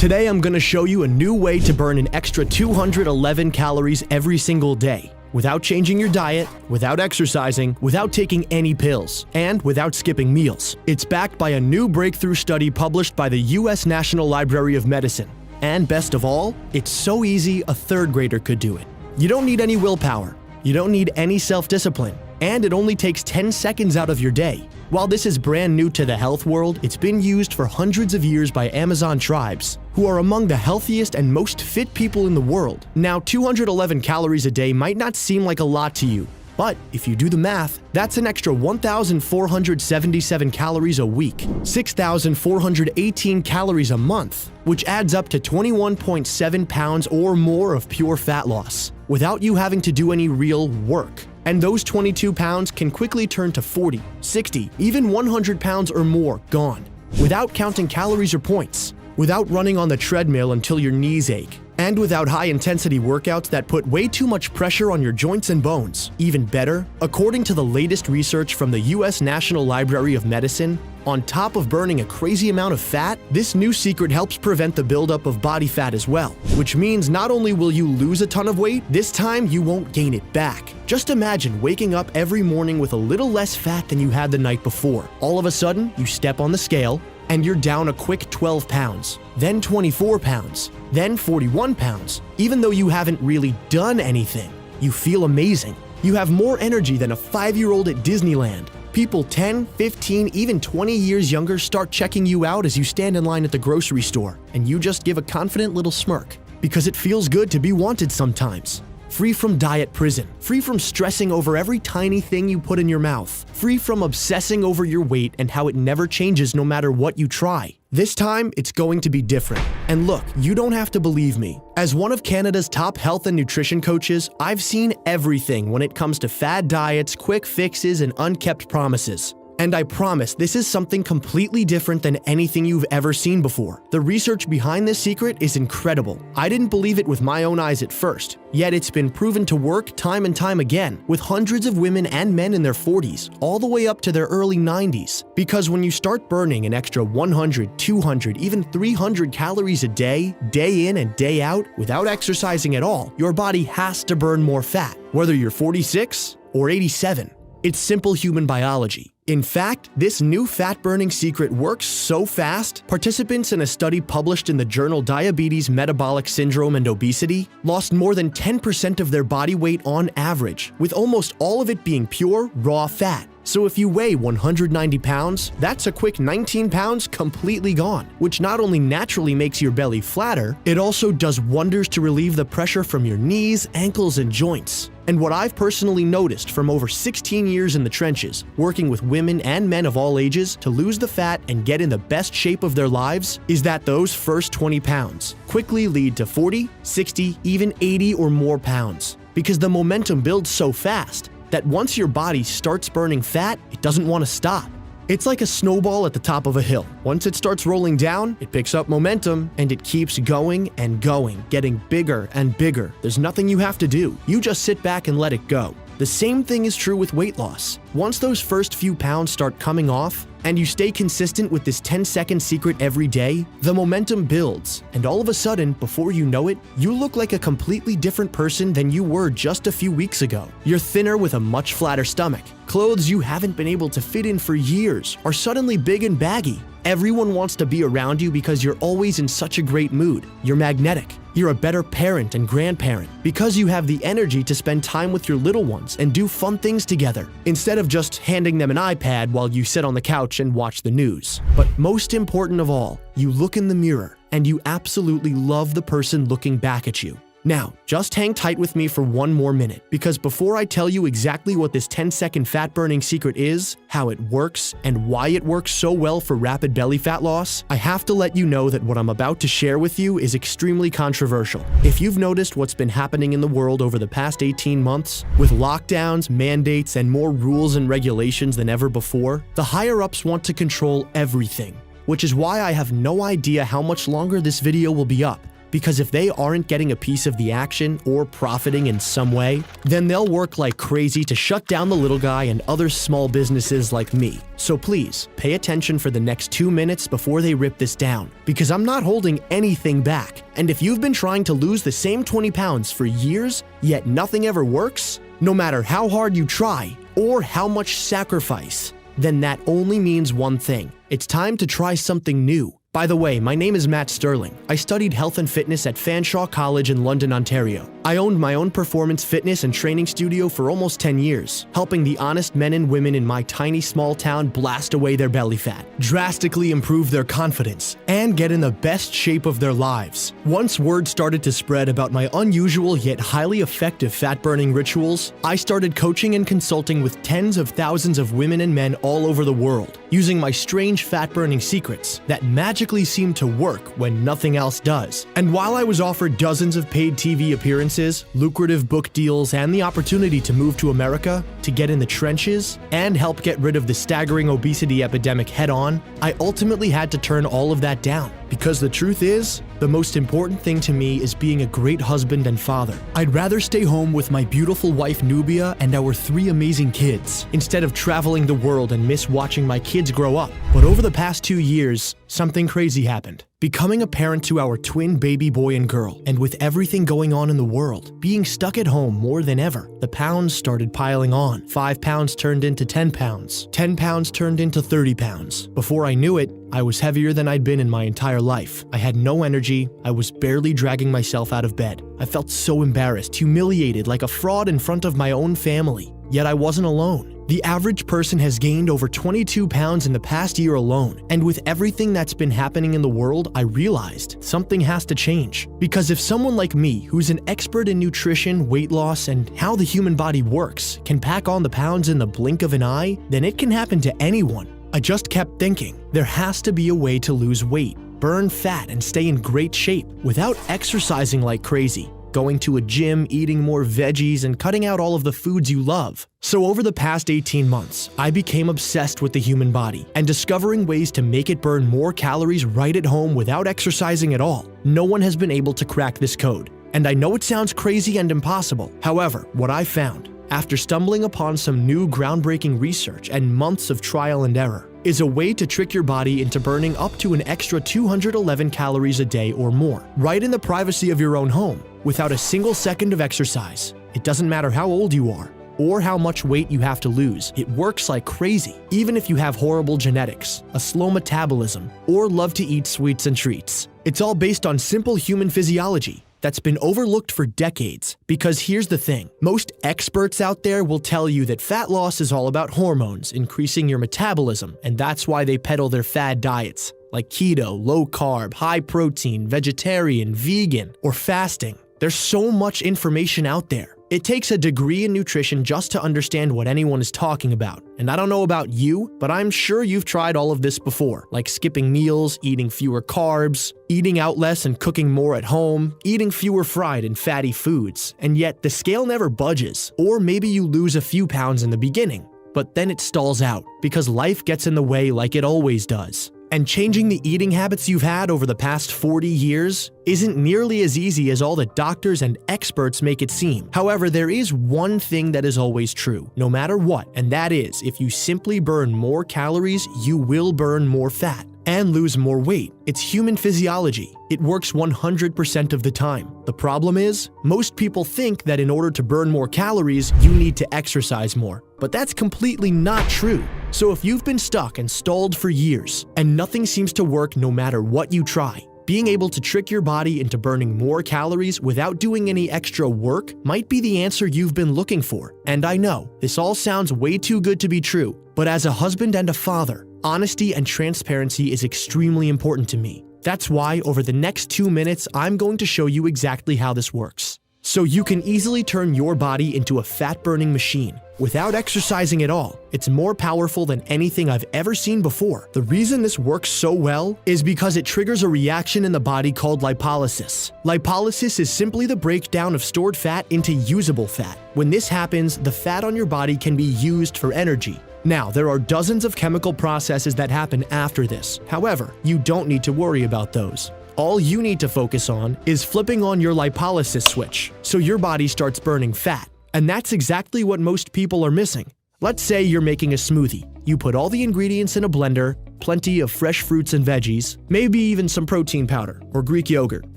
Today I'm going to show you a new way to burn an extra 211 calories every single day, without changing your diet, without exercising, without taking any pills, and without skipping meals. It's backed by a new breakthrough study published by the US National Library of Medicine. And best of all, it's so easy a third grader could do it. You don't need any willpower. You don't need any self-discipline. And it only takes 10 seconds out of your day. While this is brand new to the health world, it's been used for hundreds of years by Amazon tribes, who are among the healthiest and most fit people in the world. Now, 211 calories a day might not seem like a lot to you, but if you do the math, that's an extra 1,477 calories a week, 6,418 calories a month, which adds up to 21.7 pounds or more of pure fat loss, without you having to do any real work. And those 22 pounds can quickly turn to 40, 60, even 100 pounds or more gone, without counting calories or points, without running on the treadmill until your knees ache, and without high-intensity workouts that put way too much pressure on your joints and bones. Even better, according to the latest research from the US National Library of Medicine, on top of burning a crazy amount of fat, this new secret helps prevent the buildup of body fat as well, which means not only will you lose a ton of weight, this time you won't gain it back. Just imagine waking up every morning with a little less fat than you had the night before. All of a sudden, you step on the scale, and you're down a quick 12 pounds, then 24 pounds, then 41 pounds. Even though you haven't really done anything, you feel amazing. You have more energy than a 5-year-old at Disneyland. People 10, 15, even 20 years younger start checking you out as you stand in line at the grocery store, and you just give a confident little smirk, because it feels good to be wanted sometimes. Free from diet prison, free from stressing over every tiny thing you put in your mouth, free from obsessing over your weight and how it never changes no matter what you try. This time, it's going to be different. And look, you don't have to believe me. As one of Canada's top health and nutrition coaches, I've seen everything when it comes to fad diets, quick fixes, and unkept promises. And I promise this is something completely different than anything you've ever seen before. The research behind this secret is incredible. I didn't believe it with my own eyes at first, yet it's been proven to work time and time again, with hundreds of women and men in their 40s, all the way up to their early 90s. Because when you start burning an extra 100, 200, even 300 calories a day in and day out, without exercising at all, your body has to burn more fat, whether you're 46 or 87. It's simple human biology. In fact, this new fat-burning secret works so fast, participants in a study published in the journal Diabetes, Metabolic Syndrome, and Obesity lost more than 10% of their body weight on average, with almost all of it being pure, raw fat. So if you weigh 190 pounds, that's a quick 19 pounds completely gone, which not only naturally makes your belly flatter, it also does wonders to relieve the pressure from your knees, ankles, and joints. And what I've personally noticed from over 16 years in the trenches, working with women and men of all ages to lose the fat and get in the best shape of their lives, is that those first 20 pounds quickly lead to 40, 60, even 80 or more pounds. Because the momentum builds so fast that once your body starts burning fat, it doesn't want to stop. It's like a snowball at the top of a hill. Once it starts rolling down, it picks up momentum, and it keeps going and going, getting bigger and bigger. There's nothing you have to do. You just sit back and let it go. The same thing is true with weight loss. Once those first few pounds start coming off, and you stay consistent with this 10-second secret every day, the momentum builds, and all of a sudden, before you know it, you look like a completely different person than you were just a few weeks ago. You're thinner with a much flatter stomach. Clothes you haven't been able to fit in for years are suddenly big and baggy. Everyone wants to be around you because you're always in such a great mood. You're magnetic. You're a better parent and grandparent because you have the energy to spend time with your little ones and do fun things together, instead of just handing them an iPad while you sit on the couch and watch the news. But most important of all, you look in the mirror and you absolutely love the person looking back at you. Now, just hang tight with me for one more minute, because before I tell you exactly what this 10-second fat-burning secret is, how it works, and why it works so well for rapid belly fat loss, I have to let you know that what I'm about to share with you is extremely controversial. If you've noticed what's been happening in the world over the past 18 months, with lockdowns, mandates, and more rules and regulations than ever before, the higher-ups want to control everything, which is why I have no idea how much longer this video will be up. Because if they aren't getting a piece of the action or profiting in some way, then they'll work like crazy to shut down the little guy and other small businesses like me. So please, pay attention for the next 2 minutes before they rip this down, because I'm not holding anything back. And if you've been trying to lose the same 20 pounds for years, yet nothing ever works, no matter how hard you try or how much sacrifice, then that only means one thing. It's time to try something new. By the way, my name is Matt Sterling. I studied health and fitness at Fanshawe College in London, Ontario. I owned my own performance fitness and training studio for almost 10 years, helping the honest men and women in my tiny small town blast away their belly fat, drastically improve their confidence, and get in the best shape of their lives. Once word started to spread about my unusual yet highly effective fat-burning rituals, I started coaching and consulting with tens of thousands of women and men all over the world, using my strange fat-burning secrets that magically seem to work when nothing else does. And while I was offered dozens of paid TV appearances, lucrative book deals, and the opportunity to move to America, to get in the trenches, and help get rid of the staggering obesity epidemic head-on, I ultimately had to turn all of that down. Because the truth is, the most important thing to me is being a great husband and father. I'd rather stay home with my beautiful wife Nubia and our 3 amazing kids, instead of traveling the world and miss watching my kids grow up. But over the past 2 years, something crazy happened. Becoming a parent to our twin baby boy and girl, and with everything going on in the world, being stuck at home more than ever, the pounds started piling on. 5 pounds turned into 10 pounds. 10 pounds turned into 30 pounds. Before I knew it, I was heavier than I'd been in my entire life. I had no energy. I was barely dragging myself out of bed. I felt so embarrassed, humiliated, like a fraud in front of my own family. Yet I wasn't alone. The average person has gained over 22 pounds in the past year alone, and with everything that's been happening in the world, I realized something has to change. Because if someone like me, who's an expert in nutrition, weight loss, and how the human body works, can pack on the pounds in the blink of an eye, then it can happen to anyone. I just kept thinking, there has to be a way to lose weight, burn fat, and stay in great shape without exercising like crazy, going to a gym, eating more veggies, and cutting out all of the foods you love. So over the past 18 months, I became obsessed with the human body and discovering ways to make it burn more calories right at home without exercising at all. No one has been able to crack this code. And I know it sounds crazy and impossible. However, what I found, after stumbling upon some new groundbreaking research and months of trial and error, is a way to trick your body into burning up to an extra 211 calories a day or more, right in the privacy of your own home, without a single second of exercise. It doesn't matter how old you are, or how much weight you have to lose. It works like crazy, even if you have horrible genetics, a slow metabolism, or love to eat sweets and treats. It's all based on simple human physiology that's been overlooked for decades. Because here's the thing, most experts out there will tell you that fat loss is all about hormones, increasing your metabolism, and that's why they peddle their fad diets, like keto, low carb, high protein, vegetarian, vegan, or fasting. There's so much information out there. It takes a degree in nutrition just to understand what anyone is talking about. And I don't know about you, but I'm sure you've tried all of this before, like skipping meals, eating fewer carbs, eating out less and cooking more at home, eating fewer fried and fatty foods, and yet the scale never budges. Or maybe you lose a few pounds in the beginning, but then it stalls out because life gets in the way like it always does. And changing the eating habits you've had over the past 40 years isn't nearly as easy as all the doctors and experts make it seem. However, there is one thing that is always true, no matter what, and that is, if you simply burn more calories, you will burn more fat and lose more weight. It's human physiology. It works 100% of the time. The problem is, most people think that in order to burn more calories, you need to exercise more. But that's completely not true. So if you've been stuck and stalled for years, and nothing seems to work no matter what you try, being able to trick your body into burning more calories without doing any extra work might be the answer you've been looking for. And I know, this all sounds way too good to be true, but as a husband and a father, honesty and transparency is extremely important to me. That's why over the next 2 minutes, I'm going to show you exactly how this works. So you can easily turn your body into a fat-burning machine without exercising at all. It's more powerful than anything I've ever seen before. The reason this works so well is because it triggers a reaction in the body called lipolysis. Lipolysis is simply the breakdown of stored fat into usable fat. When this happens, the fat on your body can be used for energy. Now, there are dozens of chemical processes that happen after this. However, you don't need to worry about those. All you need to focus on is flipping on your lipolysis switch so your body starts burning fat. And that's exactly what most people are missing. Let's say you're making a smoothie. You put all the ingredients in a blender, plenty of fresh fruits and veggies, maybe even some protein powder or Greek yogurt.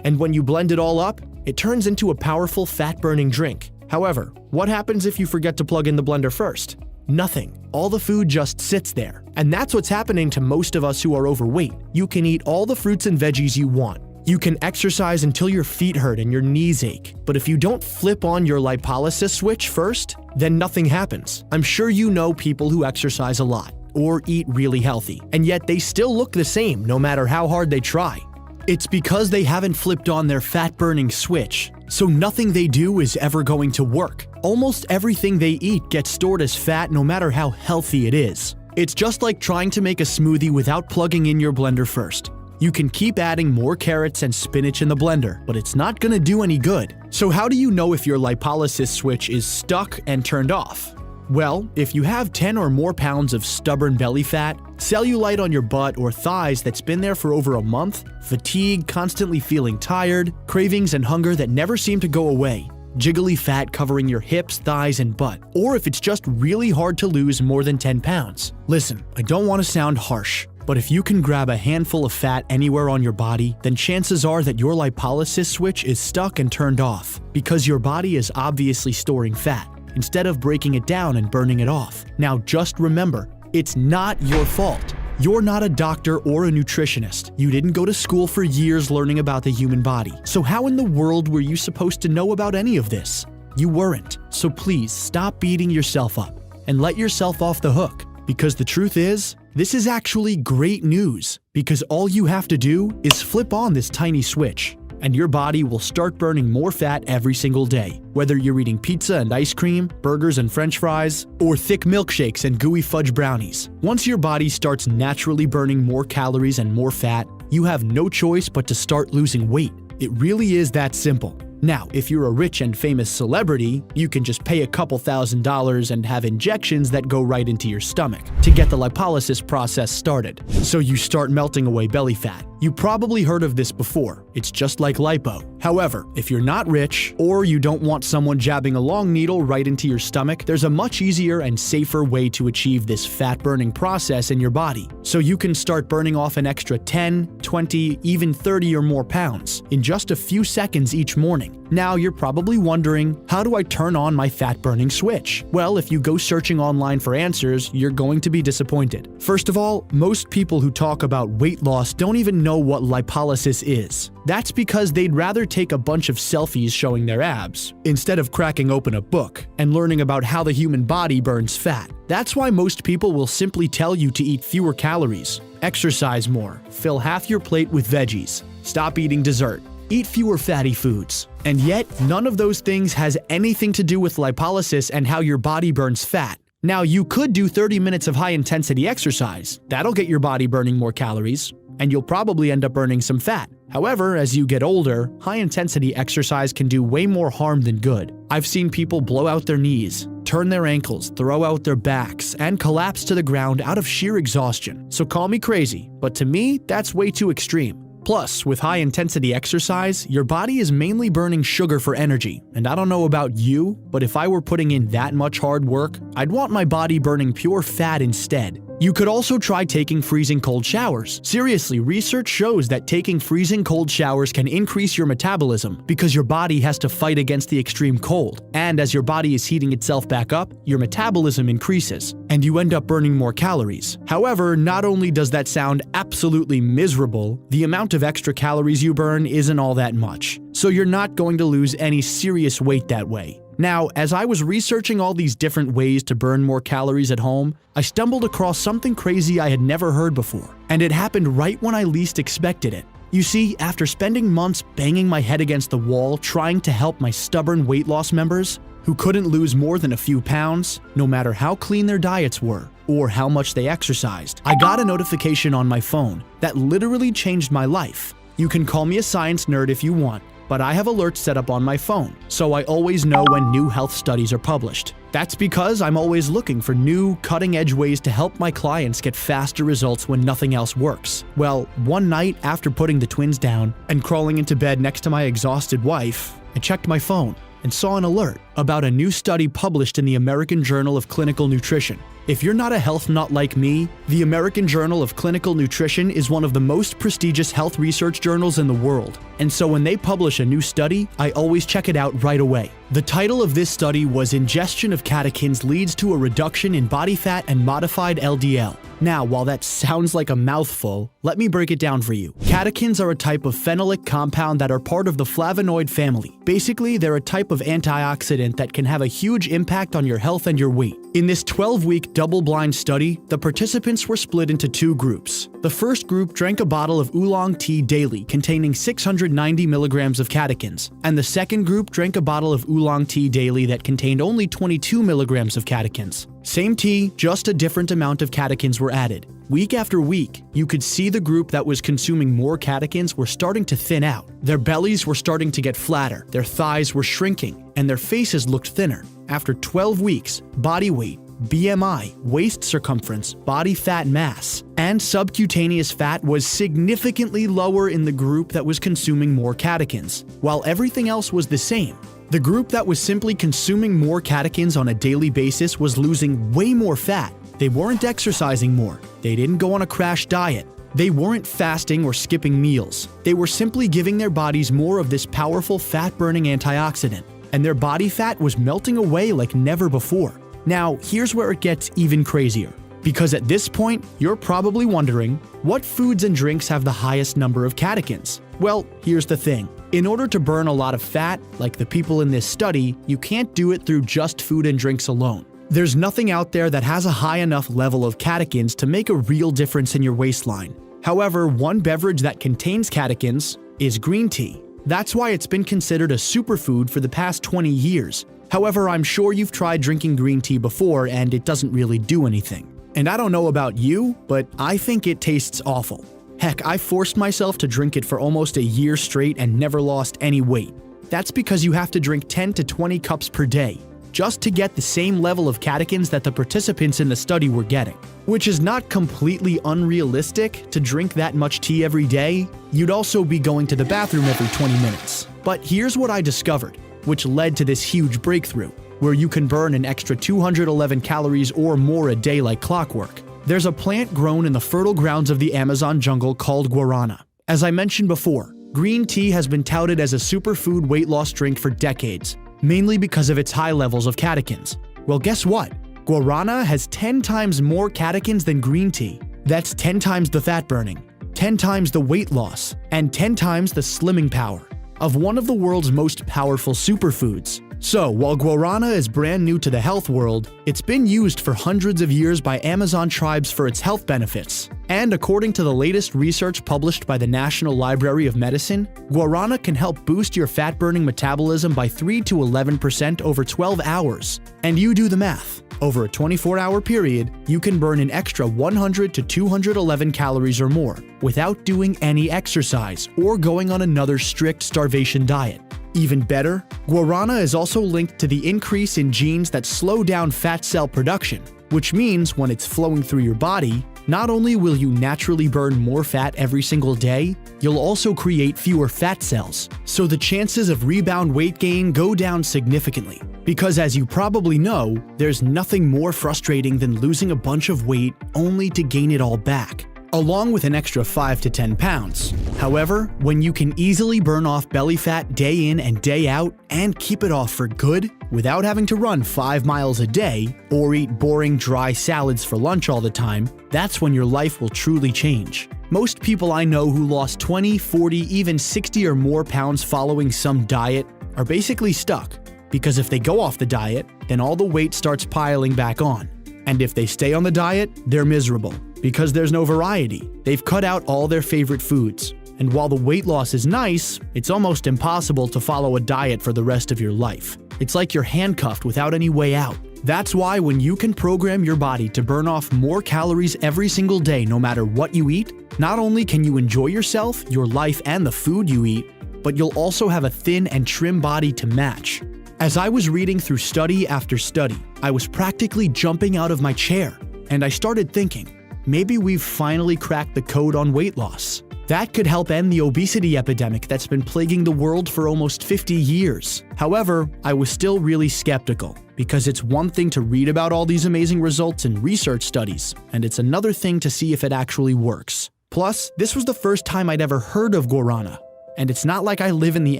And when you blend it all up, it turns into a powerful fat-burning drink. However, what happens if you forget to plug in the blender first? Nothing. All the food just sits there. And that's what's happening to most of us who are overweight. You can eat all the fruits and veggies you want. You can exercise until your feet hurt and your knees ache. But if you don't flip on your lipolysis switch first, then nothing happens. I'm sure you know people who exercise a lot or eat really healthy, and yet they still look the same no matter how hard they try. It's because they haven't flipped on their fat-burning switch, so nothing they do is ever going to work. Almost everything they eat gets stored as fat no matter how healthy it is. It's just like trying to make a smoothie without plugging in your blender first. You can keep adding more carrots and spinach in the blender, but it's not gonna do any good. So how do you know if your lipolysis switch is stuck and turned off? Well, if you have 10 or more pounds of stubborn belly fat, cellulite on your butt or thighs that's been there for over a month, fatigue, constantly feeling tired, cravings and hunger that never seem to go away, jiggly fat covering your hips, thighs, and butt, or if it's just really hard to lose more than 10 pounds. Listen, I don't want to sound harsh, but if you can grab a handful of fat anywhere on your body, then chances are that your lipolysis switch is stuck and turned off, because your body is obviously storing fat, instead of breaking it down and burning it off. Now just remember, it's not your fault. You're not a doctor or a nutritionist. You didn't go to school for years learning about the human body. So how in the world were you supposed to know about any of this? You weren't. So please stop beating yourself up and let yourself off the hook. Because the truth is, this is actually great news. Because all you have to do is flip on this tiny switch, and your body will start burning more fat every single day. Whether you're eating pizza and ice cream, burgers and french fries, or thick milkshakes and gooey fudge brownies. Once your body starts naturally burning more calories and more fat, you have no choice but to start losing weight. It really is that simple. Now, if you're a rich and famous celebrity, you can just pay a couple $1,000s and have injections that go right into your stomach to get the lipolysis process started. So you start melting away belly fat. You probably heard of this before. It's just like lipo. However, if you're not rich, or you don't want someone jabbing a long needle right into your stomach, there's a much easier and safer way to achieve this fat-burning process in your body. So you can start burning off an extra 10, 20, even 30 or more pounds in just a few seconds each morning. Now you're probably wondering, how do I turn on my fat-burning switch? Well, if you go searching online for answers, you're going to be disappointed. First of all, most people who talk about weight loss don't even know what lipolysis is. That's because they'd rather take a bunch of selfies showing their abs, instead of cracking open a book and learning about how the human body burns fat. That's why most people will simply tell you to eat fewer calories, exercise more, fill half your plate with veggies, stop eating dessert, eat fewer fatty foods. And yet, none of those things has anything to do with lipolysis and how your body burns fat. Now, you could do 30 minutes of high-intensity exercise. That'll get your body burning more calories, and you'll probably end up burning some fat. However, as you get older, high-intensity exercise can do way more harm than good. I've seen people blow out their knees, turn their ankles, throw out their backs, and collapse to the ground out of sheer exhaustion. So call me crazy, but to me, that's way too extreme. Plus, with high-intensity exercise, your body is mainly burning sugar for energy. And I don't know about you, but if I were putting in that much hard work, I'd want my body burning pure fat instead. You could also try taking freezing cold showers. Seriously, research shows that taking freezing cold showers can increase your metabolism because your body has to fight against the extreme cold. And as your body is heating itself back up, your metabolism increases, and you end up burning more calories. However, not only does that sound absolutely miserable, the amount of extra calories you burn isn't all that much. So you're not going to lose any serious weight that way. Now, as I was researching all these different ways to burn more calories at home, I stumbled across something crazy I had never heard before, and it happened right when I least expected it. You see, after spending months banging my head against the wall trying to help my stubborn weight loss members, who couldn't lose more than a few pounds, no matter how clean their diets were, or how much they exercised, I got a notification on my phone that literally changed my life. You can call me a science nerd if you want, but I have alerts set up on my phone, so I always know when new health studies are published. That's because I'm always looking for new, cutting-edge ways to help my clients get faster results when nothing else works. Well, one night after putting the twins down and crawling into bed next to my exhausted wife, I checked my phone and saw an alert about a new study published in the American Journal of Clinical Nutrition. If you're not a health nut like me, the American Journal of Clinical Nutrition is one of the most prestigious health research journals in the world, and so when they publish a new study, I always check it out right away. The title of this study was "Ingestion of Catechins Leads to a Reduction in Body Fat and Modified LDL." Now, while that sounds like a mouthful, let me break it down for you. Catechins are a type of phenolic compound that are part of the flavonoid family. Basically, they're a type of antioxidant that can have a huge impact on your health and your weight. In this 12-week double-blind study, the participants were split into two groups. The first group drank a bottle of oolong tea daily containing 690 milligrams of catechins, and the second group drank a bottle of oolong tea daily that contained only 22 milligrams of catechins. Same tea, just a different amount of catechins were added. Week after week, you could see the group that was consuming more catechins were starting to thin out. Their bellies were starting to get flatter, their thighs were shrinking, and their faces looked thinner. After 12 weeks, body weight, BMI, waist circumference, body fat mass, and subcutaneous fat was significantly lower in the group that was consuming more catechins, while everything else was the same. The group that was simply consuming more catechins on a daily basis was losing way more fat. They weren't exercising more. They didn't go on a crash diet. They weren't fasting or skipping meals. They were simply giving their bodies more of this powerful fat-burning antioxidant, and their body fat was melting away like never before. Now, here's where it gets even crazier. Because at this point, you're probably wondering, what foods and drinks have the highest number of catechins? Well, here's the thing. In order to burn a lot of fat, like the people in this study, you can't do it through just food and drinks alone. There's nothing out there that has a high enough level of catechins to make a real difference in your waistline. However, one beverage that contains catechins is green tea. That's why it's been considered a superfood for the past 20 years. However, I'm sure you've tried drinking green tea before and it doesn't really do anything. And I don't know about you, but I think it tastes awful. Heck, I forced myself to drink it for almost a year straight and never lost any weight. That's because you have to drink 10 to 20 cups per day, just to get the same level of catechins that the participants in the study were getting. Which is not completely unrealistic to drink that much tea every day. You'd also be going to the bathroom every 20 minutes. But here's what I discovered, which led to this huge breakthrough, where you can burn an extra 211 calories or more a day like clockwork. There's a plant grown in the fertile grounds of the Amazon jungle called guarana. As I mentioned before, green tea has been touted as a superfood weight loss drink for decades, mainly because of its high levels of catechins. Well, guess what? Guarana has 10 times more catechins than green tea. That's 10 times the fat burning, 10 times the weight loss, and 10 times the slimming power of one of the world's most powerful superfoods. So, while guarana is brand new to the health world, it's been used for hundreds of years by Amazon tribes for its health benefits. And according to the latest research published by the National Library of Medicine, guarana can help boost your fat-burning metabolism by 3 to 11% over 12 hours. And you do the math. Over a 24-hour period, you can burn an extra 100 to 211 calories or more without doing any exercise or going on another strict starvation diet. Even better, guarana is also linked to the increase in genes that slow down fat cell production, which means when it's flowing through your body, not only will you naturally burn more fat every single day, you'll also create fewer fat cells, so the chances of rebound weight gain go down significantly. Because as you probably know, there's nothing more frustrating than losing a bunch of weight only to gain it all back, along with an extra 5 to 10 pounds. However, when you can easily burn off belly fat day in and day out and keep it off for good without having to run 5 miles a day or eat boring dry salads for lunch all the time, that's when your life will truly change. Most people I know who lost 20, 40, even 60 or more pounds following some diet are basically stuck, because if they go off the diet, then all the weight starts piling back on. And if they stay on the diet, they're miserable, because there's no variety. They've cut out all their favorite foods. And while the weight loss is nice, it's almost impossible to follow a diet for the rest of your life. It's like you're handcuffed without any way out. That's why when you can program your body to burn off more calories every single day no matter what you eat, not only can you enjoy yourself, your life, and the food you eat, but you'll also have a thin and trim body to match. As I was reading through study after study, I was practically jumping out of my chair, and I started thinking, maybe we've finally cracked the code on weight loss. That could help end the obesity epidemic that's been plaguing the world for almost 50 years. However, I was still really skeptical, because it's one thing to read about all these amazing results in research studies, and it's another thing to see if it actually works. Plus, this was the first time I'd ever heard of guarana, and it's not like I live in the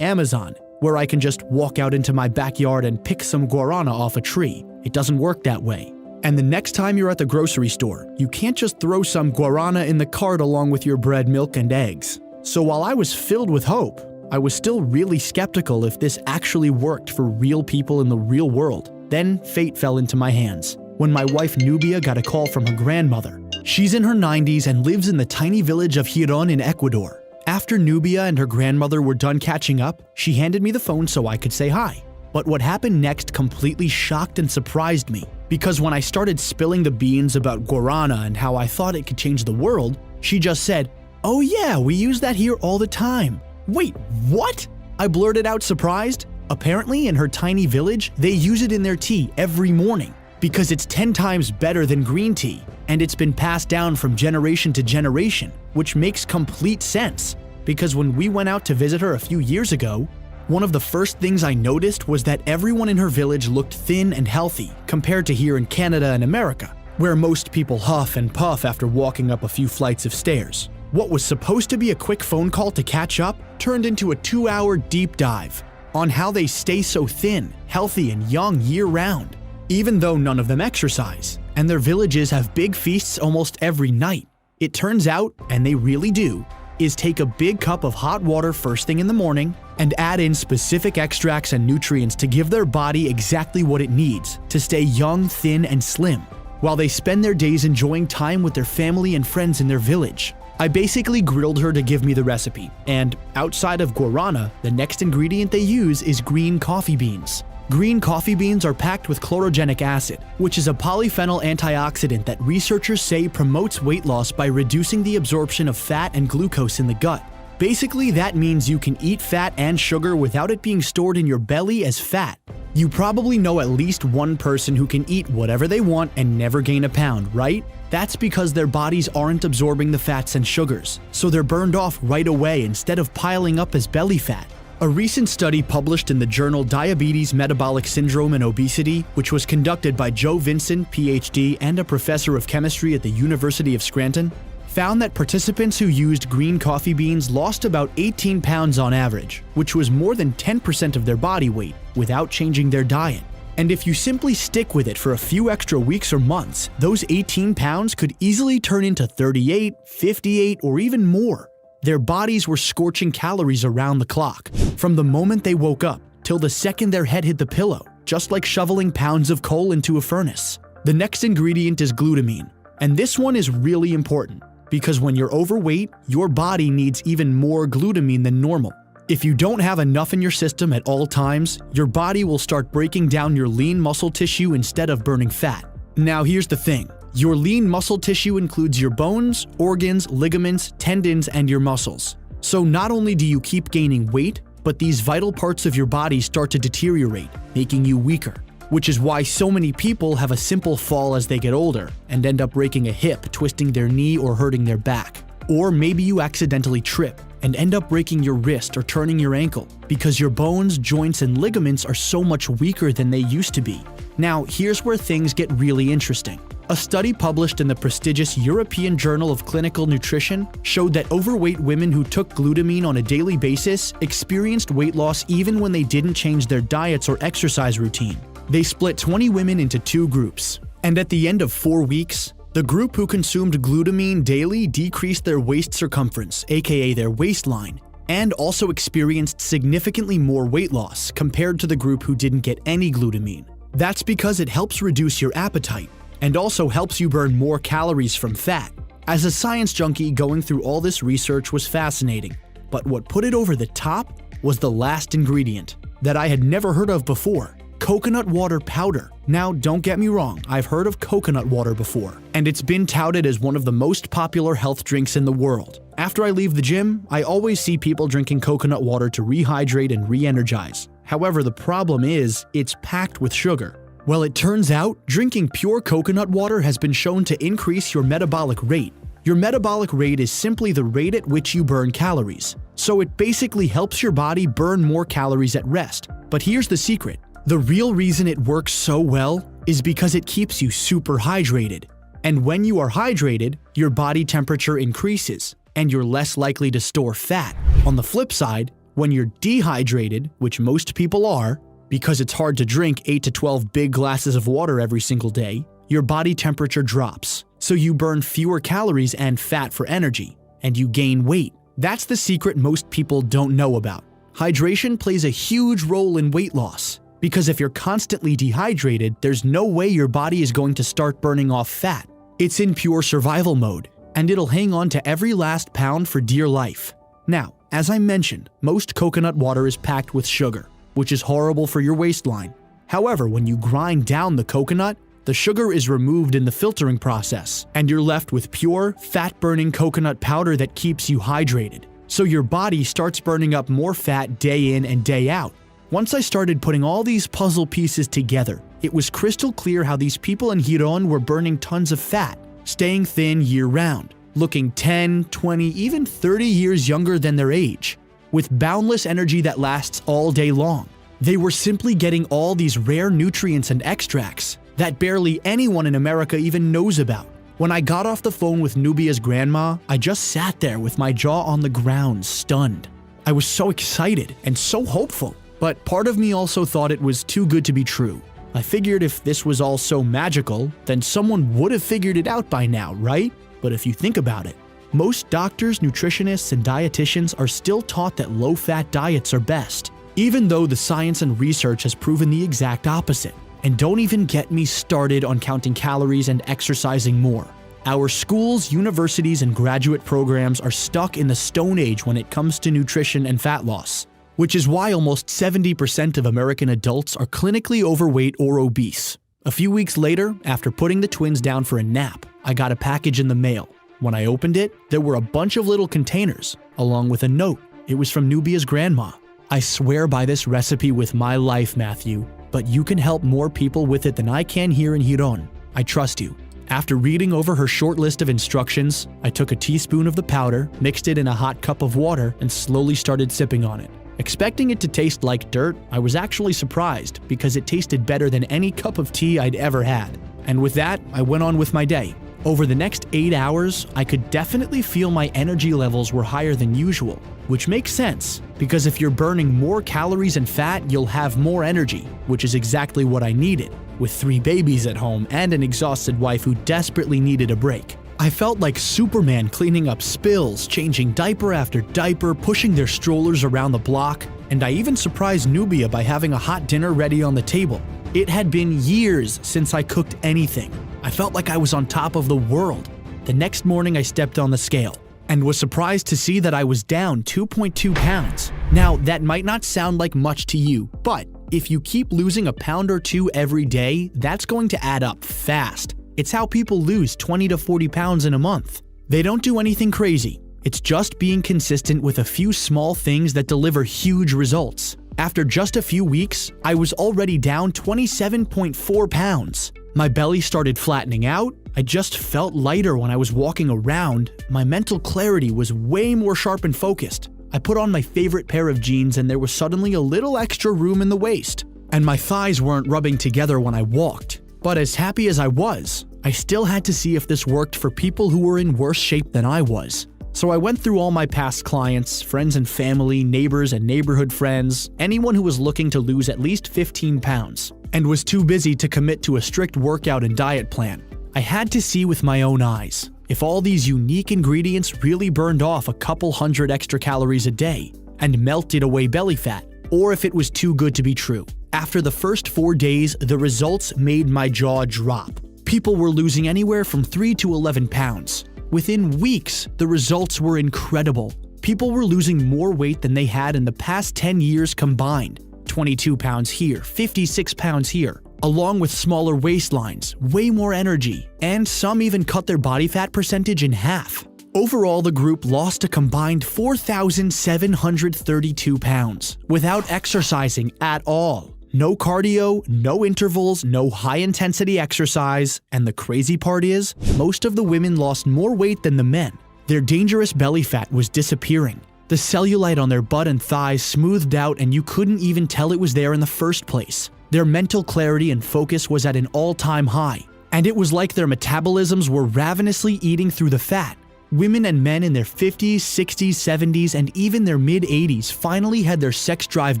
Amazon, where I can just walk out into my backyard and pick some guarana off a tree. It doesn't work that way. And the next time you're at the grocery store, you can't just throw some guarana in the cart along with your bread, milk, and eggs. So while I was filled with hope, I was still really skeptical if this actually worked for real people in the real world. Then fate fell into my hands, when my wife Nubia got a call from her grandmother. She's in her 90s and lives in the tiny village of Giron in Ecuador. After Nubia and her grandmother were done catching up, she handed me the phone so I could say hi. But what happened next completely shocked and surprised me, because when I started spilling the beans about guarana and how I thought it could change the world, she just said, "Oh yeah, we use that here all the time." Wait, what? I blurted out surprised. Apparently, in her tiny village, they use it in their tea every morning, because it's 10 times better than green tea, and it's been passed down from generation to generation, which makes complete sense, because when we went out to visit her a few years ago, one of the first things I noticed was that everyone in her village looked thin and healthy compared to here in Canada and America, where most people huff and puff after walking up a few flights of stairs. What was supposed to be a quick phone call to catch up turned into a 2-hour deep dive on how they stay so thin, healthy, and young year-round, even though none of them exercise, and their villages have big feasts almost every night. It turns out, and they really do, is take a big cup of hot water first thing in the morning and add in specific extracts and nutrients to give their body exactly what it needs to stay young, thin, and slim, while they spend their days enjoying time with their family and friends in their village. I basically grilled her to give me the recipe, and outside of guarana, the next ingredient they use is green coffee beans. Green coffee beans are packed with chlorogenic acid, which is a polyphenol antioxidant that researchers say promotes weight loss by reducing the absorption of fat and glucose in the gut. Basically, that means you can eat fat and sugar without it being stored in your belly as fat. You probably know at least one person who can eat whatever they want and never gain a pound, right? That's because their bodies aren't absorbing the fats and sugars, so they're burned off right away instead of piling up as belly fat. A recent study published in the journal Diabetes, Metabolic Syndrome and Obesity, which was conducted by Joe Vincent, PhD, and a professor of chemistry at the University of Scranton, found that participants who used green coffee beans lost about 18 pounds on average, which was more than 10% of their body weight, without changing their diet. And if you simply stick with it for a few extra weeks or months, those 18 pounds could easily turn into 38, 58, or even more. Their bodies were scorching calories around the clock, from the moment they woke up till the second their head hit the pillow, just like shoveling pounds of coal into a furnace. The next ingredient is glutamine, and this one is really important, because when you're overweight, your body needs even more glutamine than normal. If you don't have enough in your system at all times, your body will start breaking down your lean muscle tissue instead of burning fat. Now here's the thing. Your lean muscle tissue includes your bones, organs, ligaments, tendons, and your muscles. So not only do you keep gaining weight, but these vital parts of your body start to deteriorate, making you weaker. Which is why so many people have a simple fall as they get older and end up breaking a hip, twisting their knee, or hurting their back. Or maybe you accidentally trip and end up breaking your wrist or turning your ankle because your bones, joints, and ligaments are so much weaker than they used to be. Now, here's where things get really interesting. A study published in the prestigious European Journal of Clinical Nutrition showed that overweight women who took glutamine on a daily basis experienced weight loss even when they didn't change their diets or exercise routine. They split 20 women into 2 groups, and at the end of 4 weeks, the group who consumed glutamine daily decreased their waist circumference, aka their waistline, and also experienced significantly more weight loss compared to the group who didn't get any glutamine. That's because it helps reduce your appetite, and also helps you burn more calories from fat. As a science junkie, going through all this research was fascinating, but what put it over the top was the last ingredient that I had never heard of before: coconut water powder. Now, don't get me wrong, I've heard of coconut water before, and it's been touted as one of the most popular health drinks in the world. After I leave the gym, I always see people drinking coconut water to rehydrate and re-energize. However, the problem is, it's packed with sugar. Well, it turns out, drinking pure coconut water has been shown to increase your metabolic rate. Your metabolic rate is simply the rate at which you burn calories. So it basically helps your body burn more calories at rest. But here's the secret. The real reason it works so well is because it keeps you super hydrated. And when you are hydrated, your body temperature increases, and you're less likely to store fat. On the flip side, when you're dehydrated, which most people are, because it's hard to drink 8 to 12 big glasses of water every single day, your body temperature drops. So you burn fewer calories and fat for energy, and you gain weight. That's the secret most people don't know about. Hydration plays a huge role in weight loss, because if you're constantly dehydrated, there's no way your body is going to start burning off fat. It's in pure survival mode, and it'll hang on to every last pound for dear life. Now, as I mentioned, most coconut water is packed with sugar, which is horrible for your waistline. However, when you grind down the coconut, the sugar is removed in the filtering process, and you're left with pure, fat-burning coconut powder that keeps you hydrated. So your body starts burning up more fat day in and day out. Once I started putting all these puzzle pieces together, it was crystal clear how these people in Giron were burning tons of fat, staying thin year-round, looking 10, 20, even 30 years younger than their age, with boundless energy that lasts all day long. They were simply getting all these rare nutrients and extracts that barely anyone in America even knows about. When I got off the phone with Nubia's grandma, I just sat there with my jaw on the ground, stunned. I was so excited and so hopeful, but part of me also thought it was too good to be true. I figured if this was all so magical, then someone would have figured it out by now, right? But if you think about it, most doctors, nutritionists, and dietitians are still taught that low-fat diets are best, even though the science and research has proven the exact opposite. And don't even get me started on counting calories and exercising more. Our schools, universities, and graduate programs are stuck in the Stone Age when it comes to nutrition and fat loss, which is why almost 70% of American adults are clinically overweight or obese. A few weeks later, after putting the twins down for a nap, I got a package in the mail. When I opened it, there were a bunch of little containers, along with a note. It was from Nubia's grandma. I swear by this recipe with my life, Matthew, but you can help more people with it than I can here in Giron. I trust you. After reading over her short list of instructions, I took a teaspoon of the powder, mixed it in a hot cup of water, and slowly started sipping on it. Expecting it to taste like dirt, I was actually surprised because it tasted better than any cup of tea I'd ever had. And with that, I went on with my day. Over the next 8 hours, I could definitely feel my energy levels were higher than usual, which makes sense, because if you're burning more calories and fat, you'll have more energy, which is exactly what I needed, with 3 babies at home and an exhausted wife who desperately needed a break. I felt like Superman cleaning up spills, changing diaper after diaper, pushing their strollers around the block, and I even surprised Nubia by having a hot dinner ready on the table. It had been years since I cooked anything. I felt like I was on top of the world. The next morning I stepped on the scale and was surprised to see that I was down 2.2 pounds. Now, that might not sound like much to you, but if you keep losing a pound or 2 every day, that's going to add up fast. It's how people lose 20 to 40 pounds in a month. They don't do anything crazy. It's just being consistent with a few small things that deliver huge results. After just a few weeks, I was already down 27.4 pounds. My belly started flattening out. I just felt lighter when I was walking around. My mental clarity was way more sharp and focused. I put on my favorite pair of jeans and there was suddenly a little extra room in the waist. And my thighs weren't rubbing together when I walked. But as happy as I was, I still had to see if this worked for people who were in worse shape than I was. So I went through all my past clients, friends and family, neighbors and neighborhood friends, anyone who was looking to lose at least 15 pounds, and was too busy to commit to a strict workout and diet plan. I had to see with my own eyes if all these unique ingredients really burned off a couple hundred extra calories a day and melted away belly fat, or if it was too good to be true. After the first 4 days, the results made my jaw drop. People were losing anywhere from 3 to 11 pounds. Within weeks, the results were incredible. People were losing more weight than they had in the past 10 years combined. 22 pounds here, 56 pounds here, along with smaller waistlines, way more energy, and some even cut their body fat percentage in half. Overall, the group lost a combined 4,732 pounds without exercising at all. No cardio, no intervals, no high-intensity exercise, and the crazy part is, most of the women lost more weight than the men. Their dangerous belly fat was disappearing. The cellulite on their butt and thighs smoothed out and you couldn't even tell it was there in the first place. Their mental clarity and focus was at an all-time high, and it was like their metabolisms were ravenously eating through the fat. Women and men in their 50s, 60s, 70s, and even their mid-80s finally had their sex drive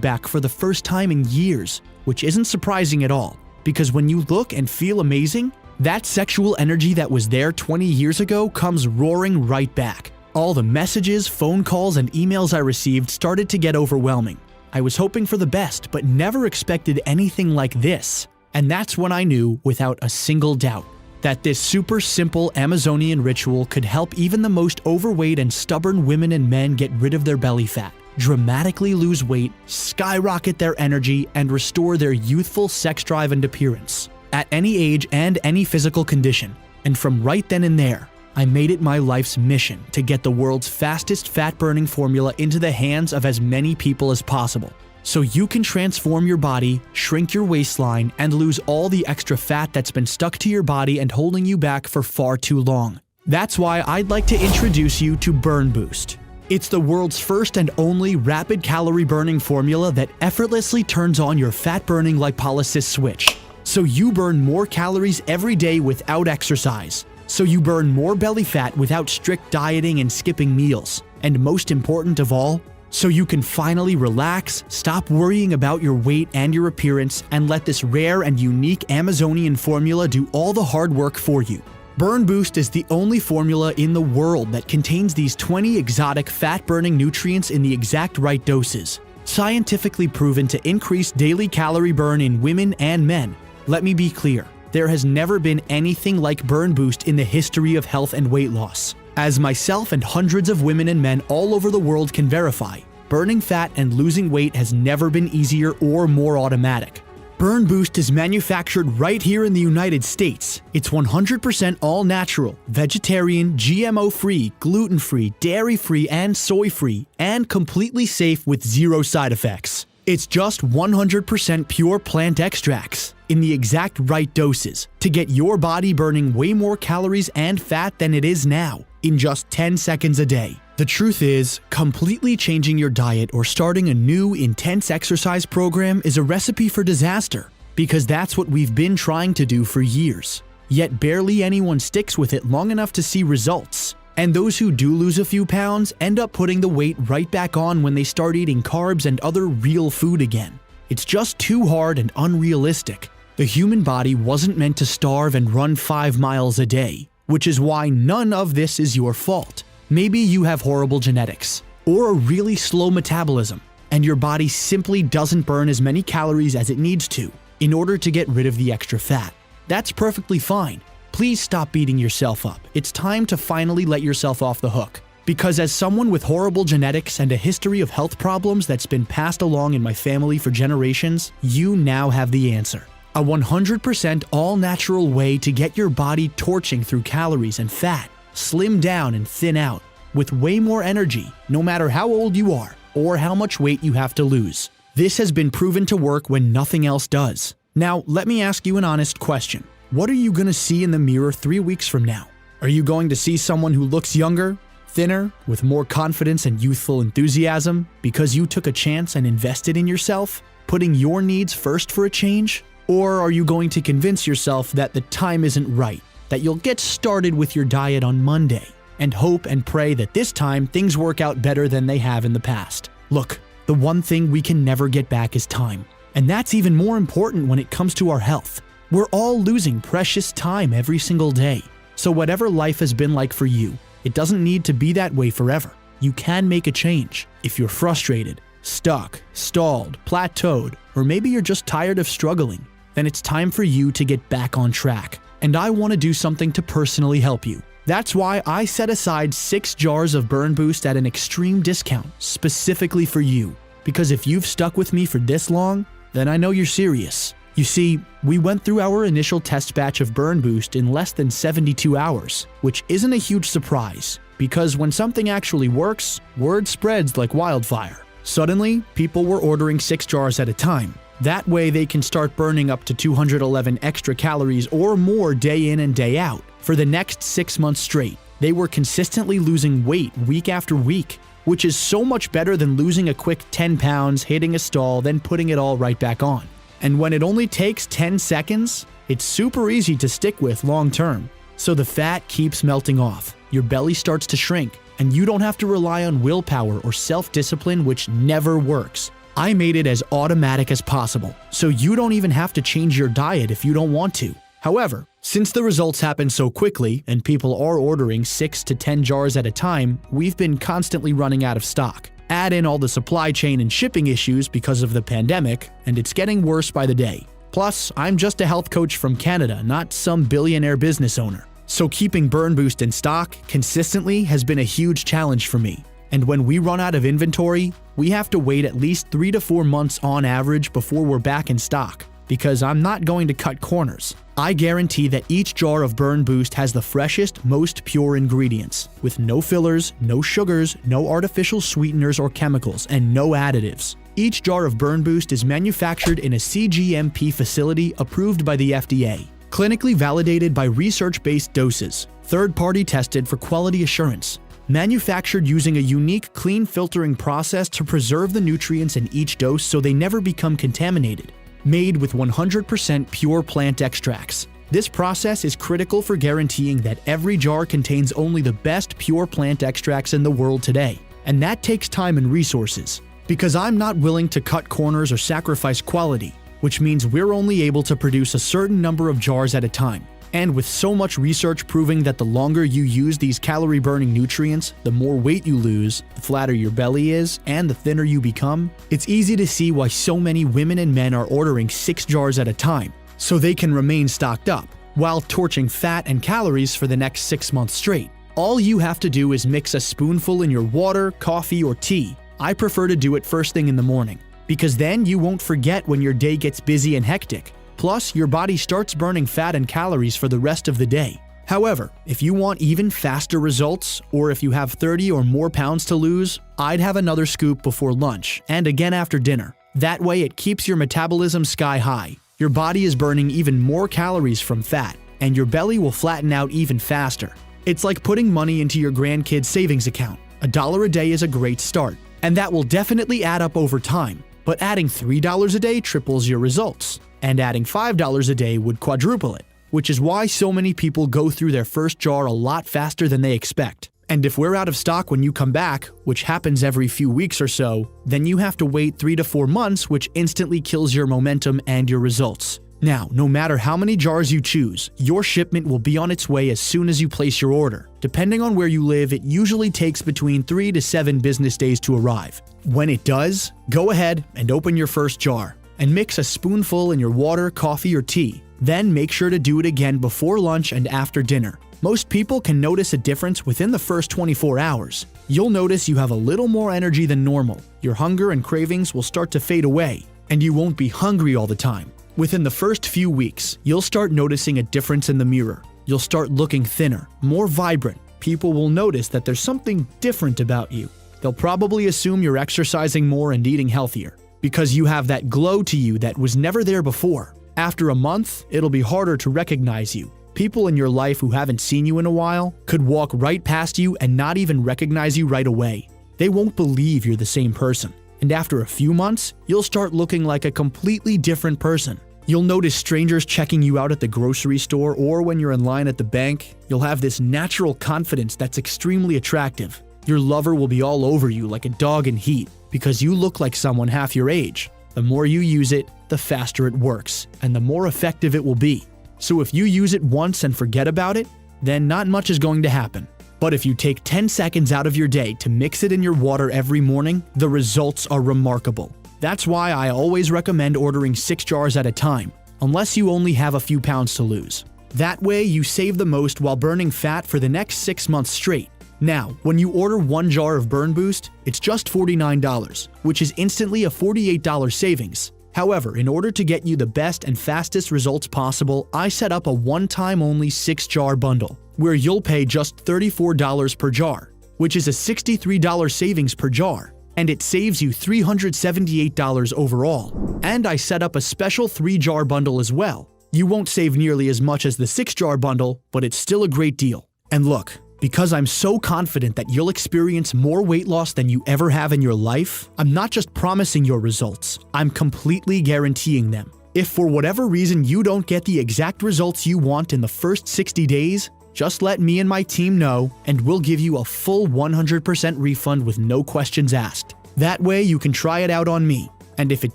back for the first time in years, which isn't surprising at all, because when you look and feel amazing, that sexual energy that was there 20 years ago comes roaring right back. All the messages, phone calls, and emails I received started to get overwhelming. I was hoping for the best, but never expected anything like this. And that's when I knew, without a single doubt, that this super simple Amazonian ritual could help even the most overweight and stubborn women and men get rid of their belly fat, dramatically lose weight, skyrocket their energy, and restore their youthful sex drive and appearance, at any age and any physical condition. And from right then and there, I made it my life's mission to get the world's fastest fat-burning formula into the hands of as many people as possible, so you can transform your body, shrink your waistline, and lose all the extra fat that's been stuck to your body and holding you back for far too long. That's why I'd like to introduce you to Burn Boost. It's the world's first and only rapid calorie burning formula that effortlessly turns on your fat-burning lipolysis switch. So you burn more calories every day without exercise. So you burn more belly fat without strict dieting and skipping meals. And most important of all, so you can finally relax, stop worrying about your weight and your appearance, and let this rare and unique Amazonian formula do all the hard work for you. Burn Boost is the only formula in the world that contains these 20 exotic fat-burning nutrients in the exact right doses, scientifically proven to increase daily calorie burn in women and men. Let me be clear, there has never been anything like Burn Boost in the history of health and weight loss. As myself and hundreds of women and men all over the world can verify, burning fat and losing weight has never been easier or more automatic. Burn Boost is manufactured right here in the United States. It's 100% all-natural, vegetarian, GMO-free, gluten-free, dairy-free, and soy-free, and completely safe with zero side effects. It's just 100% pure plant extracts in the exact right doses to get your body burning way more calories and fat than it is now in just 10 seconds a day. The truth is, completely changing your diet or starting a new, intense exercise program is a recipe for disaster, because that's what we've been trying to do for years. Yet barely anyone sticks with it long enough to see results. And those who do lose a few pounds end up putting the weight right back on when they start eating carbs and other real food again. It's just too hard and unrealistic. The human body wasn't meant to starve and run 5 miles a day, which is why none of this is your fault. Maybe you have horrible genetics, or a really slow metabolism, and your body simply doesn't burn as many calories as it needs to in order to get rid of the extra fat. That's perfectly fine. Please stop beating yourself up. It's time to finally let yourself off the hook. Because as someone with horrible genetics and a history of health problems that's been passed along in my family for generations, you now have the answer. A 100% all-natural way to get your body torching through calories and fat, slim down and thin out, with way more energy, no matter how old you are or how much weight you have to lose. This has been proven to work when nothing else does. Now, let me ask you an honest question. What are you going to see in the mirror 3 weeks from now? Are you going to see someone who looks younger, thinner, with more confidence and youthful enthusiasm because you took a chance and invested in yourself, putting your needs first for a change? Or are you going to convince yourself that the time isn't right, that you'll get started with your diet on Monday, and hope and pray that this time things work out better than they have in the past? Look, the one thing we can never get back is time. And that's even more important when it comes to our health. We're all losing precious time every single day. So whatever life has been like for you, it doesn't need to be that way forever. You can make a change. If you're frustrated, stuck, stalled, plateaued, or maybe you're just tired of struggling, then it's time for you to get back on track. And I want to do something to personally help you. That's why I set aside 6 jars of Burn Boost at an extreme discount, specifically for you. because if you've stuck with me for this long, then I know you're serious. You see, we went through our initial test batch of Burn Boost in less than 72 hours, which isn't a huge surprise, because when something actually works, word spreads like wildfire. Suddenly, people were ordering 6 jars at a time. That way they can start burning up to 211 extra calories or more day in and day out. For the next 6 months straight, they were consistently losing weight week after week, which is so much better than losing a quick 10 pounds, hitting a stall, then putting it all right back on. And when it only takes 10 seconds, it's super easy to stick with long term. So the fat keeps melting off, your belly starts to shrink, and you don't have to rely on willpower or self-discipline, which never works. I made it as automatic as possible, so you don't even have to change your diet if you don't want to. However, since the results happen so quickly and people are ordering 6 to 10 jars at a time, we've been constantly running out of stock. Add in all the supply chain and shipping issues because of the pandemic, and it's getting worse by the day. Plus, I'm just a health coach from Canada, not some billionaire business owner. So keeping Burn Boost in stock consistently has been a huge challenge for me. And when we run out of inventory, we have to wait at least 3 to 4 months on average before we're back in stock, because I'm not going to cut corners. I guarantee that each jar of Burn Boost has the freshest, most pure ingredients, with no fillers, no sugars, no artificial sweeteners or chemicals, and no additives. Each jar of Burn Boost is manufactured in a CGMP facility approved by the FDA, clinically validated by research-based doses, third-party tested for quality assurance, manufactured using a unique clean filtering process to preserve the nutrients in each dose so they never become contaminated, made with 100% pure plant extracts. This process is critical for guaranteeing that every jar contains only the best pure plant extracts in the world today, and that takes time and resources. Because I'm not willing to cut corners or sacrifice quality, which means we're only able to produce a certain number of jars at a time. And with so much research proving that the longer you use these calorie-burning nutrients, the more weight you lose, the flatter your belly is, and the thinner you become, it's easy to see why so many women and men are ordering 6 jars at a time, so they can remain stocked up, while torching fat and calories for the next 6 months straight. All you have to do is mix a spoonful in your water, coffee, or tea. I prefer to do it first thing in the morning, because then you won't forget when your day gets busy and hectic. Plus, your body starts burning fat and calories for the rest of the day. However, if you want even faster results, or if you have 30 or more pounds to lose, I'd have another scoop before lunch and again after dinner. That way it keeps your metabolism sky high. Your body is burning even more calories from fat, and your belly will flatten out even faster. It's like putting money into your grandkid's savings account. $1 a day is a great start, and that will definitely add up over time. But adding $3 a day triples your results, and adding $5 a day would quadruple it, which is why so many people go through their first jar a lot faster than they expect. And if we're out of stock when you come back, which happens every few weeks or so, then you have to wait 3 to 4 months, which instantly kills your momentum and your results. Now, no matter how many jars you choose, your shipment will be on its way as soon as you place your order. Depending on where you live, it usually takes between 3 to 7 business days to arrive. When it does, go ahead and open your first jar, and mix a spoonful in your water, coffee, or tea. Then make sure to do it again before lunch and after dinner. Most people can notice a difference within the first 24 hours. You'll notice you have a little more energy than normal, your hunger and cravings will start to fade away, and you won't be hungry all the time. Within the first few weeks, you'll start noticing a difference in the mirror. You'll start looking thinner, more vibrant. People will notice that there's something different about you. They'll probably assume you're exercising more and eating healthier, because you have that glow to you that was never there before. After a month, it'll be harder to recognize you. People in your life who haven't seen you in a while could walk right past you and not even recognize you right away. They won't believe you're the same person. And after a few months, you'll start looking like a completely different person. You'll notice strangers checking you out at the grocery store, or when you're in line at the bank. You'll have this natural confidence that's extremely attractive. Your lover will be all over you like a dog in heat, because you look like someone half your age. The more you use it, the faster it works, and the more effective it will be. So if you use it once and forget about it, then not much is going to happen. But if you take 10 seconds out of your day to mix it in your water every morning, the results are remarkable. That's why I always recommend ordering 6 jars at a time, unless you only have a few pounds to lose. That way, you save the most while burning fat for the next 6 months straight. Now, when you order 1 jar of Burn Boost, it's just $49, which is instantly a $48 savings. However, in order to get you the best and fastest results possible, I set up a one-time only 6-jar bundle, where you'll pay just $34 per jar, which is a $63 savings per jar, and it saves you $378 overall. And I set up a special 3-jar bundle as well. You won't save nearly as much as the 6-jar bundle, but it's still a great deal. And look, because I'm so confident that you'll experience more weight loss than you ever have in your life, I'm not just promising your results, I'm completely guaranteeing them. If for whatever reason you don't get the exact results you want in the first 60 days, just let me and my team know, and we'll give you a full 100% refund with no questions asked. That way you can try it out on me, and if it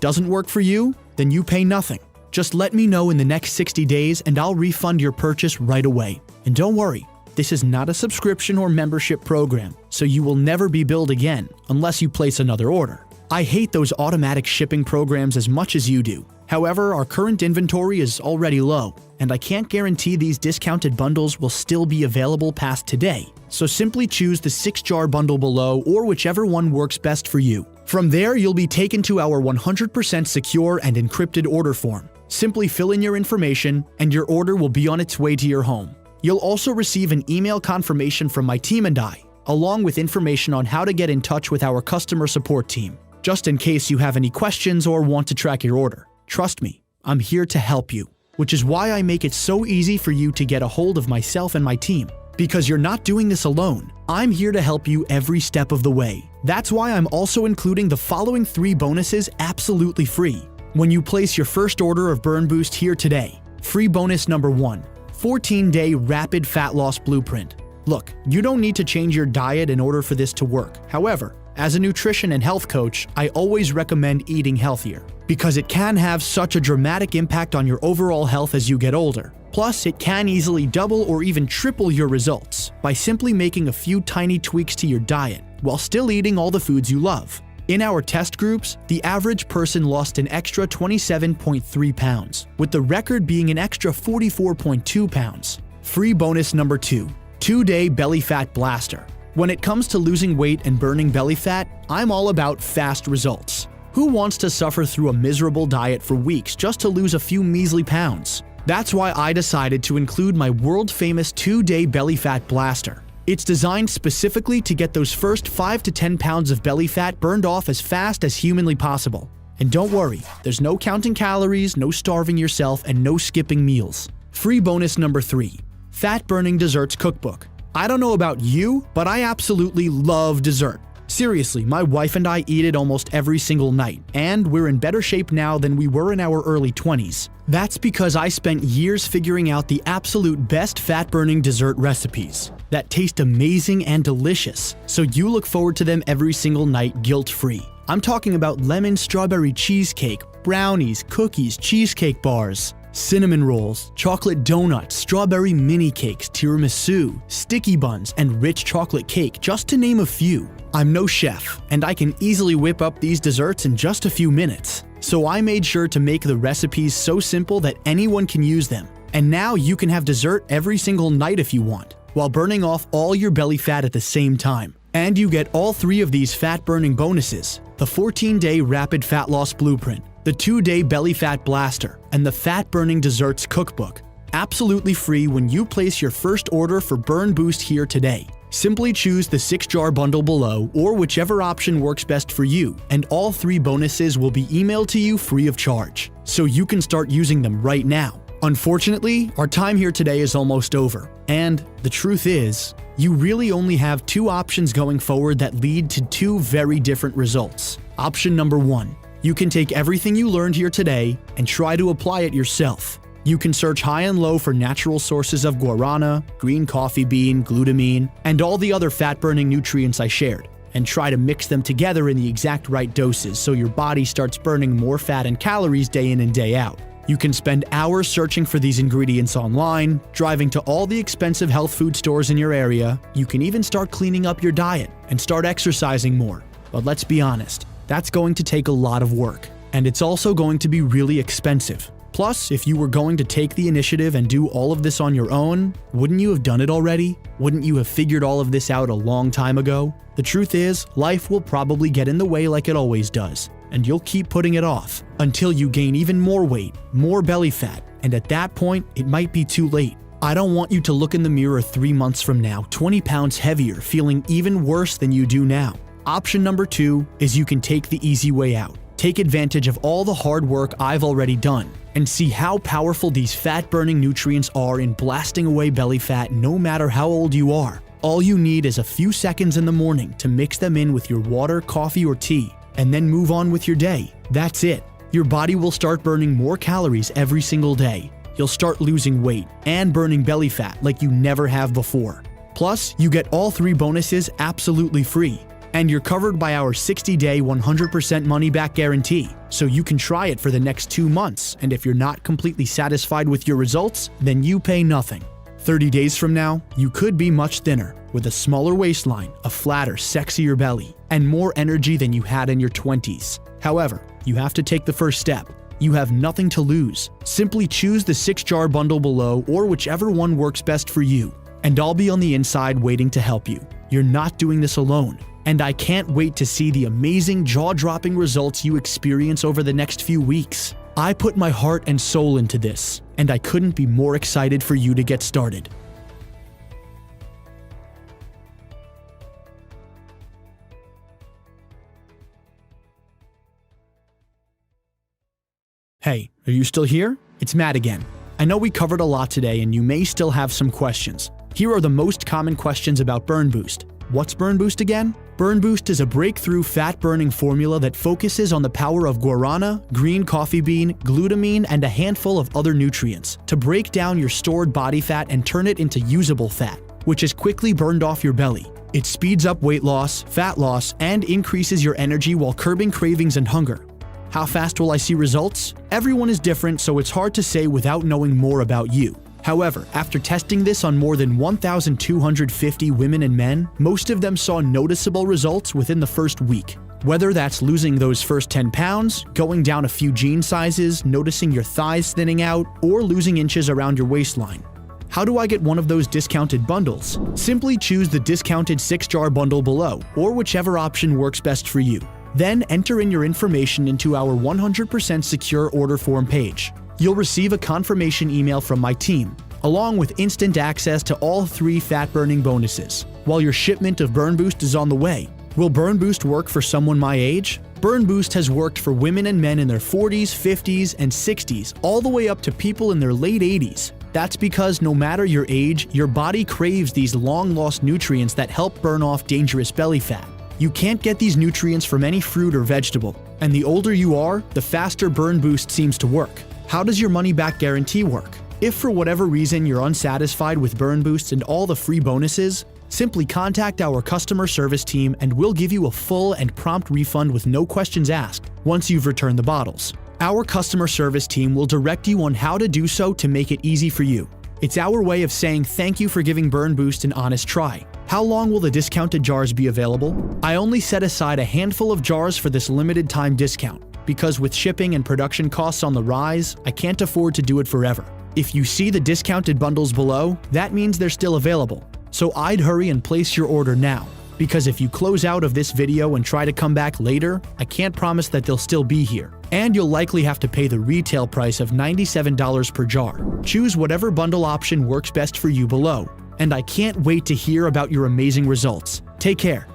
doesn't work for you, then you pay nothing. Just let me know in the next 60 days and I'll refund your purchase right away. And don't worry, this is not a subscription or membership program, so you will never be billed again unless you place another order. I hate those automatic shipping programs as much as you do. However, our current inventory is already low, and I can't guarantee these discounted bundles will still be available past today. So simply choose the 6-jar bundle below or whichever one works best for you. From there, you'll be taken to our 100% secure and encrypted order form. Simply fill in your information, and your order will be on its way to your home. You'll also receive an email confirmation from my team and I, along with information on how to get in touch with our customer support team, just in case you have any questions or want to track your order. Trust me, I'm here to help you, which is why I make it so easy for you to get a hold of myself and my team. Because you're not doing this alone, I'm here to help you every step of the way. That's why I'm also including the following 3 bonuses absolutely free when you place your first order of Burn Boost here today. Free bonus number 1. 14-day rapid fat loss blueprint. Look, you don't need to change your diet in order for this to work. However, as a nutrition and health coach, I always recommend eating healthier because it can have such a dramatic impact on your overall health as you get older. Plus, it can easily double or even triple your results by simply making a few tiny tweaks to your diet while still eating all the foods you love. In our test groups, the average person lost an extra 27.3 pounds, with the record being an extra 44.2 pounds. Free bonus number 2. 2-day belly fat blaster. When it comes to losing weight and burning belly fat, I'm all about fast results. Who wants to suffer through a miserable diet for weeks just to lose a few measly pounds? That's why I decided to include my world-famous 2-day belly fat blaster. It's designed specifically to get those first 5 to 10 pounds of belly fat burned off as fast as humanly possible. And don't worry, there's no counting calories, no starving yourself, and no skipping meals. Free bonus number 3. Fat Burning Desserts Cookbook. I don't know about you, but I absolutely love dessert. Seriously, my wife and I eat it almost every single night, and we're in better shape now than we were in our early 20s. That's because I spent years figuring out the absolute best fat-burning dessert recipes that taste amazing and delicious, so you look forward to them every single night guilt-free. I'm talking about lemon strawberry cheesecake, brownies, cookies, cheesecake bars, cinnamon rolls, chocolate donuts, strawberry mini cakes, tiramisu, sticky buns, and rich chocolate cake, just to name a few. I'm no chef, and I can easily whip up these desserts in just a few minutes. So I made sure to make the recipes so simple that anyone can use them. And now you can have dessert every single night if you want, while burning off all your belly fat at the same time. And you get all 3 of these fat-burning bonuses: the 14-day Rapid Fat Loss Blueprint, the 2-day Belly Fat Blaster, and the Fat Burning Desserts Cookbook, absolutely free when you place your first order for Burn Boost here today. Simply choose the 6-jar bundle below or whichever option works best for you, and all 3 bonuses will be emailed to you free of charge, so you can start using them right now. Unfortunately, our time here today is almost over, and the truth is, you really only have 2 options going forward that lead to 2 very different results. Option number 1. You can take everything you learned here today and try to apply it yourself. You can search high and low for natural sources of guarana, green coffee bean, glutamine, and all the other fat-burning nutrients I shared, and try to mix them together in the exact right doses so your body starts burning more fat and calories day in and day out. You can spend hours searching for these ingredients online, driving to all the expensive health food stores in your area. You can even start cleaning up your diet and start exercising more. But let's be honest, that's going to take a lot of work, and it's also going to be really expensive. Plus, if you were going to take the initiative and do all of this on your own, wouldn't you have done it already? Wouldn't you have figured all of this out a long time ago? The truth is, life will probably get in the way like it always does, and you'll keep putting it off until you gain even more weight, more belly fat, and at that point, it might be too late. I don't want you to look in the mirror 3 months from now, 20 pounds heavier, feeling even worse than you do now. Option number 2 is you can take the easy way out. Take advantage of all the hard work I've already done and see how powerful these fat-burning nutrients are in blasting away belly fat no matter how old you are. All you need is a few seconds in the morning to mix them in with your water, coffee, or tea, and then move on with your day. That's it. Your body will start burning more calories every single day. You'll start losing weight and burning belly fat like you never have before. Plus, you get all 3 bonuses absolutely free. And you're covered by our 60-day 100% money-back guarantee, so you can try it for the next 2 months, and if you're not completely satisfied with your results, then you pay nothing. 30 days from now, you could be much thinner, with a smaller waistline, a flatter, sexier belly, and more energy than you had in your 20s. However, you have to take the first step. You have nothing to lose. Simply choose the 6-jar bundle below or whichever one works best for you, and I'll be on the inside waiting to help you. You're not doing this alone. And I can't wait to see the amazing jaw-dropping results you experience over the next few weeks. I put my heart and soul into this, and I couldn't be more excited for you to get started. Hey, are you still here? It's Matt again. I know we covered a lot today and you may still have some questions. Here are the most common questions about Burn Boost. What's Burn Boost again? Burn Boost is a breakthrough fat-burning formula that focuses on the power of guarana, green coffee bean, glutamine, and a handful of other nutrients to break down your stored body fat and turn it into usable fat, which is quickly burned off your belly. It speeds up weight loss, fat loss, and increases your energy while curbing cravings and hunger. How fast will I see results? Everyone is different, so it's hard to say without knowing more about you. However, after testing this on more than 1,250 women and men, most of them saw noticeable results within the first week. Whether that's losing those first 10 pounds, going down a few jean sizes, noticing your thighs thinning out, or losing inches around your waistline. How do I get one of those discounted bundles? Simply choose the discounted 6-jar bundle below, or whichever option works best for you. Then enter in your information into our 100% secure order form page. You'll receive a confirmation email from my team, along with instant access to all 3 fat-burning bonuses, while your shipment of Burn Boost is on the way. Will Burn Boost work for someone my age? Burn Boost has worked for women and men in their 40s, 50s, and 60s, all the way up to people in their late 80s. That's because no matter your age, your body craves these long-lost nutrients that help burn off dangerous belly fat. You can't get these nutrients from any fruit or vegetable, and the older you are, the faster Burn Boost seems to work. How does your money-back guarantee work? If for whatever reason you're unsatisfied with Burn Boost and all the free bonuses, simply contact our customer service team and we'll give you a full and prompt refund with no questions asked once you've returned the bottles. Our customer service team will direct you on how to do so to make it easy for you. It's our way of saying thank you for giving Burn Boost an honest try. How long will the discounted jars be available? I only set aside a handful of jars for this limited time discount, because with shipping and production costs on the rise, I can't afford to do it forever. If you see the discounted bundles below, that means they're still available. So I'd hurry and place your order now, because if you close out of this video and try to come back later, I can't promise that they'll still be here. And you'll likely have to pay the retail price of $97 per jar. Choose whatever bundle option works best for you below. And I can't wait to hear about your amazing results. Take care.